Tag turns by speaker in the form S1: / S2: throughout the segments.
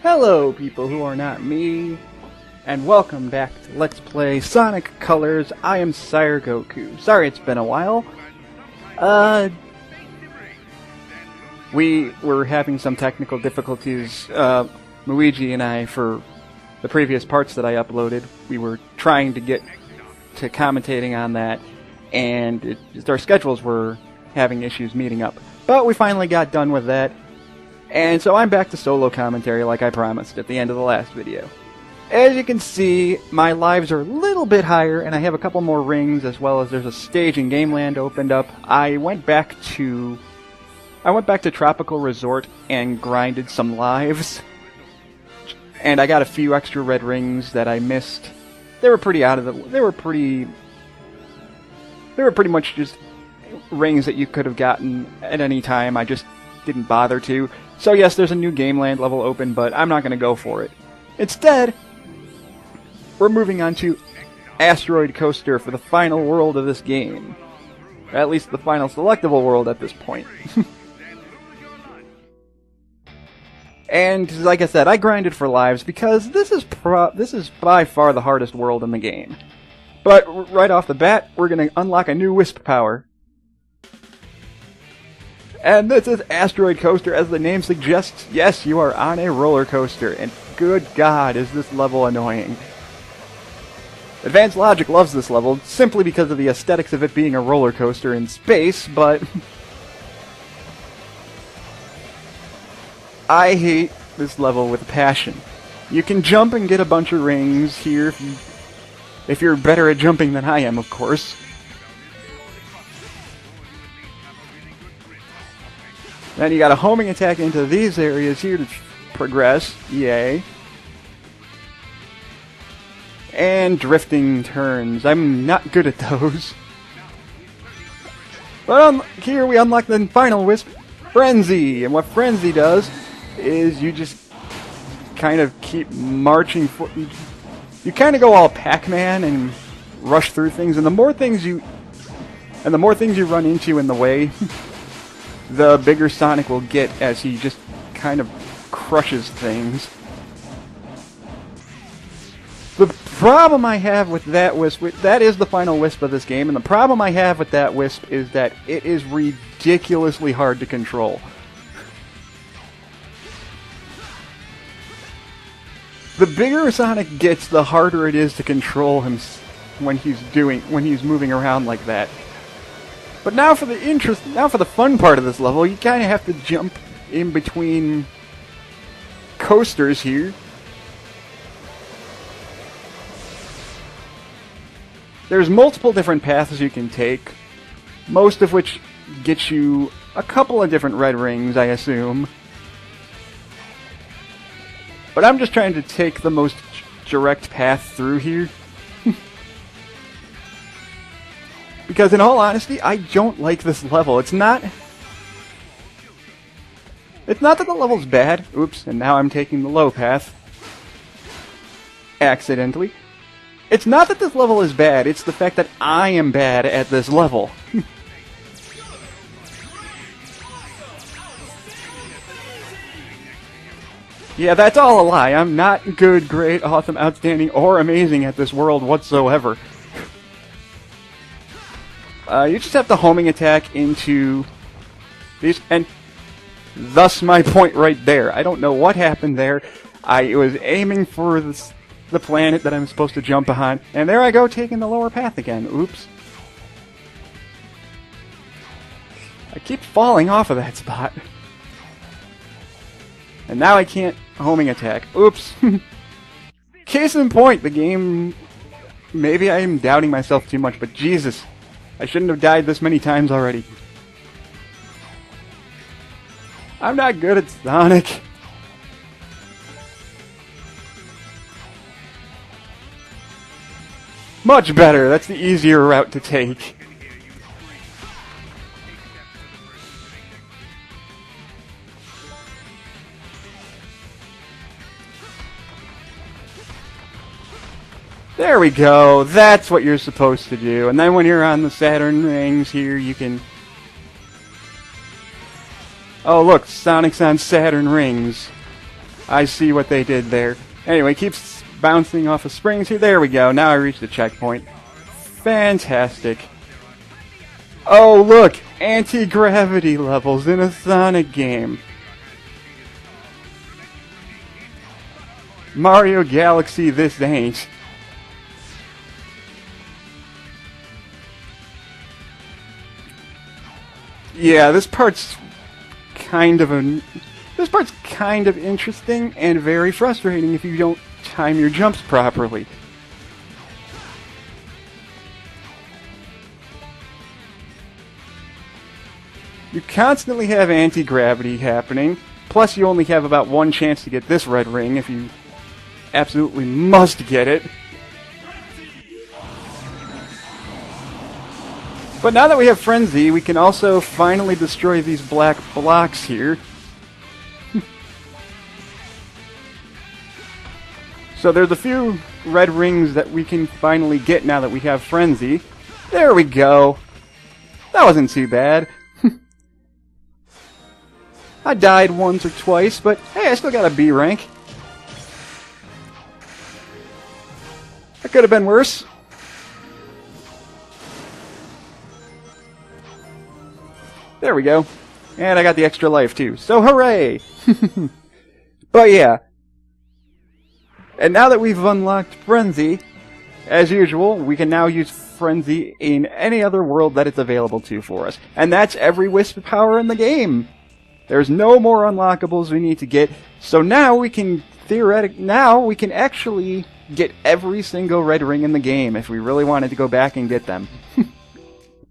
S1: Hello, people who are not me, and welcome back to Let's Play Sonic Colors. I am Sire Goku. Sorry it's been a while. We were having some technical difficulties, Luigi and I, for the previous parts that I uploaded. We were trying to get to commentating on that, and our schedules were having issues meeting up. But we finally got done with that. And so I'm back to solo commentary like I promised at the end of the last video. As you can see, my lives are a little bit higher, and I have a couple more rings, as well as there's a stage in Gameland opened up. I went back to Tropical Resort and grinded some lives. And I got a few extra red rings that I missed. They were pretty much just rings that you could have gotten at any time. I just didn't bother to. So yes, there's a new Gameland level open, but I'm not going to go for it. Instead, we're moving on to Asteroid Coaster for the final world of this game. Or at least the final selectable world at this point. And like I said, I grinded for lives because this is by far the hardest world in the game. But right off the bat, we're going to unlock a new Wisp power. And this is Asteroid Coaster, as the name suggests. Yes, you are on a roller coaster, and good God, is this level annoying. Advanced Logic loves this level, simply because of the aesthetics of it being a roller coaster in space, but I hate this level with a passion. You can jump and get a bunch of rings here if you're better at jumping than I am, of course. Then you got a homing attack into these areas here to progress. Yay. And drifting turns. I'm not good at those. But here we unlock the final Wisp, Frenzy. And what Frenzy does is you just kind of keep marching. You kind of go all Pac-Man and rush through things. And the more things you run into in the way, the bigger Sonic will get as he just kind of crushes things. The problem I have with that Wisp, that is the final Wisp of this game, and the problem I have with that Wisp is that it is ridiculously hard to control. The bigger Sonic gets, the harder it is to control him when he's moving around like that. But now for the fun part of this level, you kind of have to jump in between coasters here. There's multiple different paths you can take, most of which get you a couple of different red rings, I assume. But I'm just trying to take the most direct path through here. Because in all honesty, I don't like this level. It's not that the level's bad. Oops, and now I'm taking the low path. Accidentally. It's not that this level is bad, it's the fact that I am bad at this level. Yeah, that's all a lie. I'm not good, great, awesome, outstanding, or amazing at this world whatsoever. You just have to homing attack into these, and thus my point right there. I don't know what happened there. I was aiming for the planet that I'm supposed to jump behind, and there I go taking the lower path again. Oops. I keep falling off of that spot. And now I can't homing attack. Oops. Case in point, the game... Maybe I'm doubting myself too much, but Jesus... I shouldn't have died this many times already. I'm not good at Sonic. Much better. That's the easier route to take. There we go. That's what you're supposed to do. And then when you're on the Saturn rings here, you can Oh, look, Sonic's on Saturn rings. I see what they did there. Anyway, keeps bouncing off of springs here. There we go. Now I reached the checkpoint. Fantastic. Oh, look! Anti-gravity levels in a Sonic game. Mario Galaxy, this ain't. Yeah, this part's kind of interesting and very frustrating if you don't time your jumps properly. You constantly have anti-gravity happening, plus you only have about one chance to get this red ring if you absolutely must get it. But now that we have Frenzy, we can also finally destroy these black blocks here. So there's a few red rings that we can finally get now that we have Frenzy. There we go. That wasn't too bad. I died once or twice, but hey, I still got a B rank. That could have been worse. There we go. And I got the extra life too, so hooray! But yeah. And now that we've unlocked Frenzy, as usual, we can now use Frenzy in any other world that it's available to for us. And that's every Wisp power in the game! There's no more unlockables we need to get, so now we can actually get every single red ring in the game if we really wanted to go back and get them.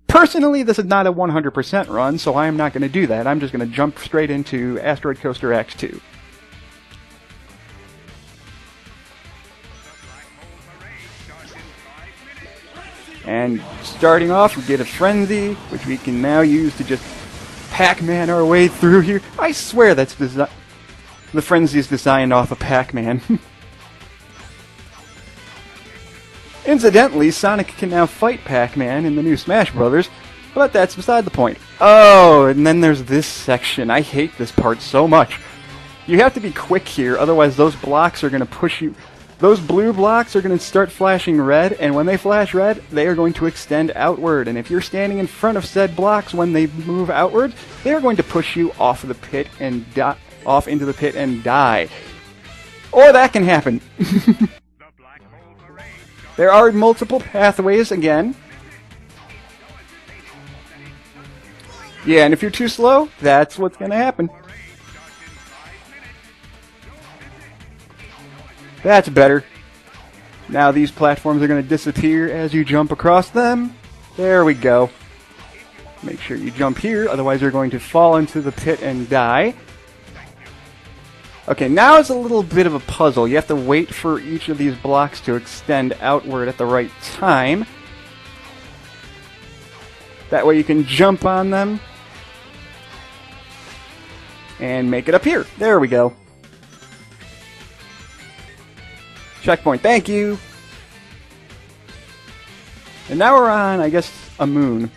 S1: Personally, this is not a 100% run, so I'm not going to do that. I'm just going to jump straight into Asteroid Coaster Act 2. And starting off, we get a Frenzy, which we can now use to just Pac-Man our way through here. I swear that's the Frenzy is designed off of Pac-Man. Incidentally, Sonic can now fight Pac-Man in the new Smash Brothers, but that's beside the point. Oh, and then there's this section. I hate this part so much. You have to be quick here, otherwise those blocks are going to push you. Those blue blocks are going to start flashing red, and when they flash red, they are going to extend outward. And if you're standing in front of said blocks when they move outward, they are going to push you off of the pit and off into the pit and die. Or that can happen. There are multiple pathways again. Yeah, and if you're too slow, that's what's going to happen. That's better. Now these platforms are going to disappear as you jump across them. There we go. Make sure you jump here, otherwise you're going to fall into the pit and die. Okay, now it's a little bit of a puzzle. You have to wait for each of these blocks to extend outward at the right time. That way you can jump on them and make it up here. There we go. Checkpoint, thank you! And now we're on, I guess, a moon.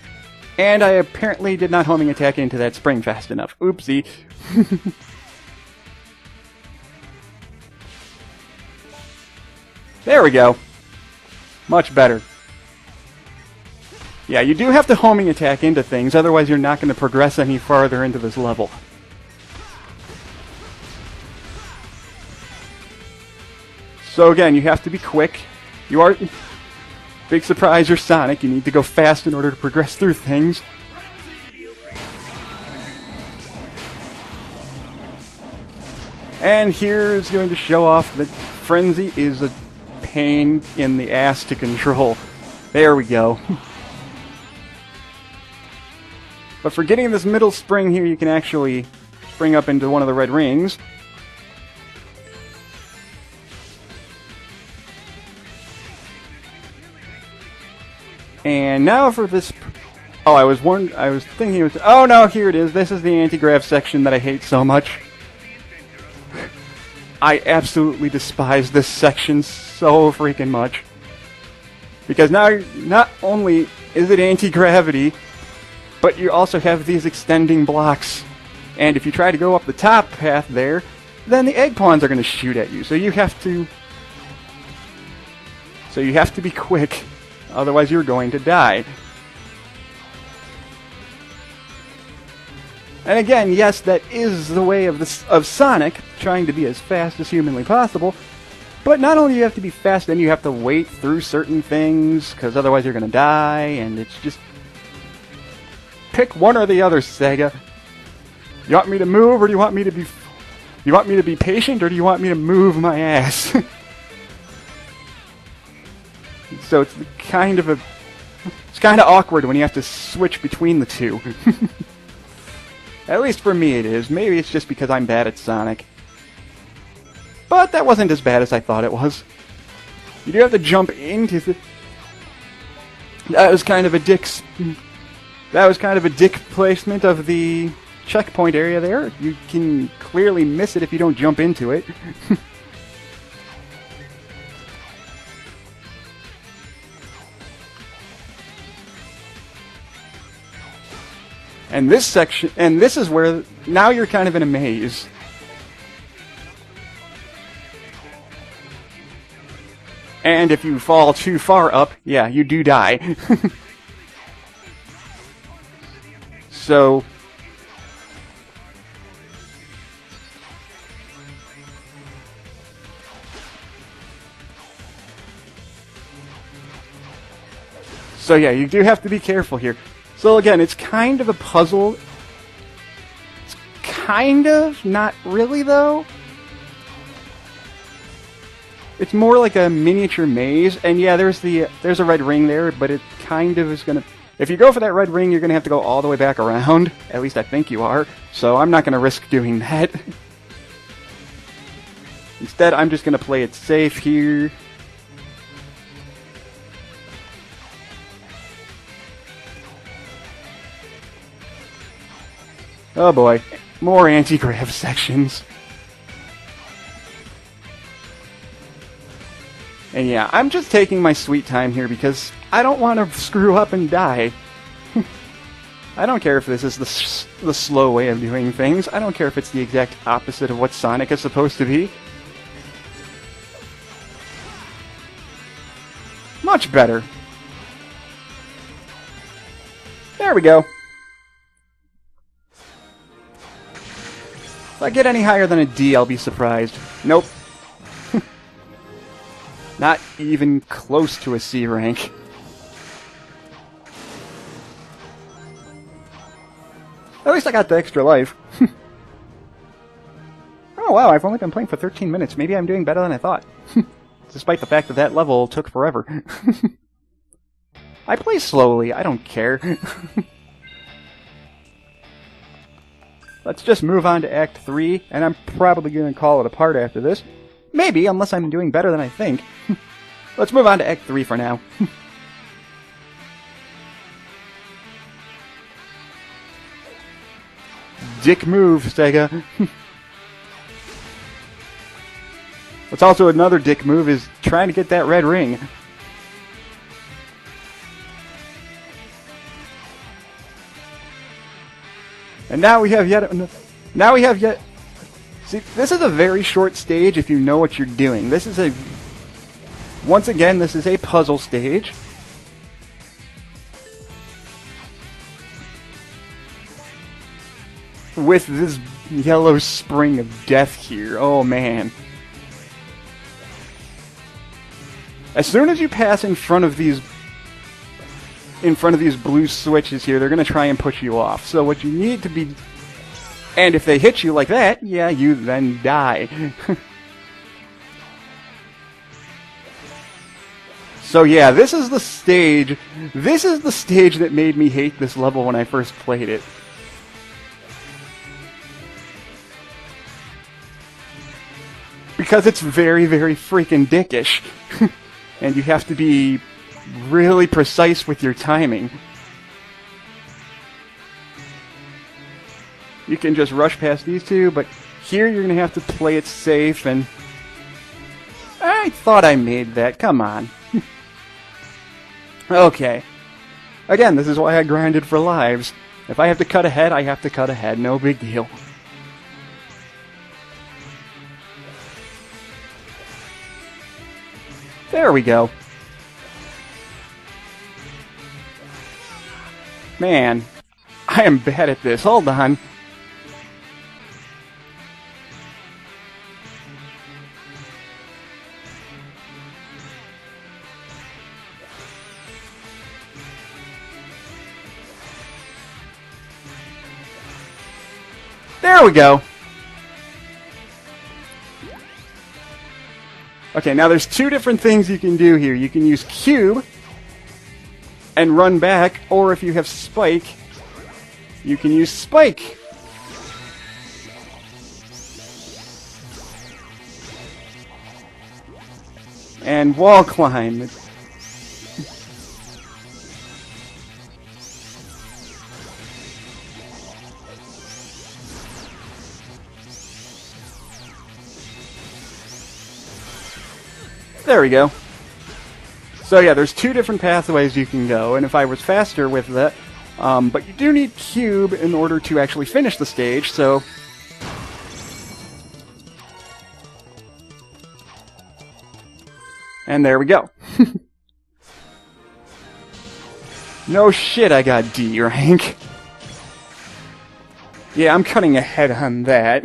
S1: And I apparently did not homing attack into that spring fast enough. Oopsie. There we go. Much better. Yeah, you do have to homing attack into things, otherwise you're not going to progress any farther into this level. So again, you have to be quick. You are... Big surprise, you're Sonic. You need to go fast in order to progress through things. And here is going to show off that Frenzy is a pain in the ass to control. There we go. But for getting this middle spring here, you can actually spring up into one of the red rings. And now for this... Oh, I was thinking it was... Oh no, here it is. This is the anti-grav section that I hate so much. I absolutely despise this section so freaking much. Because now, not only is it anti-gravity, but you also have these extending blocks. And if you try to go up the top path there, then the egg pawns are going to shoot at you. So you have to be quick, otherwise you're going to die. And again, yes, that is the way of Sonic, trying to be as fast as humanly possible. But not only do you have to be fast, then you have to wait through certain things, because otherwise you're going to die, and it's just... Pick one or the other, Sega. You want me to move, or do you want me to be... You want me to be patient, or do you want me to move my ass? So it's kind of awkward when you have to switch between the two. At least for me it is. Maybe it's just because I'm bad at Sonic. But that wasn't as bad as I thought it was. You do have to jump into the... That was kind of a dick placement of the checkpoint area there. You can clearly miss it if you don't jump into it. And this section, and this is where now you're kind of in a maze. And if you fall too far up, yeah, you do die. So yeah, you do have to be careful here. So again, it's kind of a puzzle. It's kind of, not really though. It's more like a miniature maze, and yeah, there's a red ring there, but it kind of is gonna... If you go for that red ring, you're gonna have to go all the way back around. At least I think you are. So I'm not gonna risk doing that. Instead, I'm just gonna play it safe here. Oh boy, more anti-grav sections. And yeah, I'm just taking my sweet time here because I don't want to screw up and die. I don't care if this is the slow way of doing things. I don't care if it's the exact opposite of what Sonic is supposed to be. Much better. There we go. If I get any higher than a D, I'll be surprised. Nope. Not even close to a C rank. At least I got the extra life. Oh wow, I've only been playing for 13 minutes. Maybe I'm doing better than I thought. Despite the fact that that level took forever. I play slowly, I don't care. Let's just move on to Act 3, and I'm probably going to call it a part after this. Maybe, unless I'm doing better than I think. Let's move on to Act 3 for now. Dick move, Sega. What's also another dick move is trying to get that red ring. And now we have yet... See, this is a very short stage if you know what you're doing. This is a... Once again, this is a puzzle stage. With this yellow spring of death here. Oh, man. As soon as you pass in front of these blue switches here, they're going to try and push you off. So what you need to be... And if they hit you like that, yeah, you then die. So yeah, this is the stage that made me hate this level when I first played it. Because it's very, very freaking dickish. And you have to be really precise with your timing. You can just rush past these two, but here you're going to have to play it safe, and... I thought I made that, come on. Okay. Again, this is why I grinded for lives. If I have to cut ahead, I have to cut ahead, no big deal. There we go. Man, I am bad at this. Hold on. There we go. Okay, now there's two different things you can do here. You can use cube and run back, or if you have spike, you can use spike. And wall climb. There we go. So yeah, there's two different pathways you can go, and if I was faster with that, but you do need cube in order to actually finish the stage, so... And there we go. No shit, I got D rank. Yeah, I'm cutting ahead on that.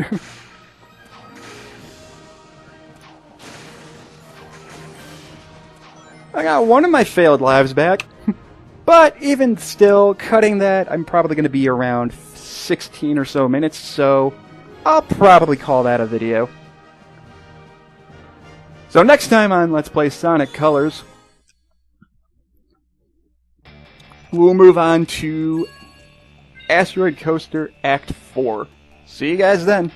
S1: I got one of my failed lives back. But even still, cutting that, I'm probably going to be around 16 or so minutes, so I'll probably call that a video. So next time on Let's Play Sonic Colors, we'll move on to Asteroid Coaster Act 4. See you guys then.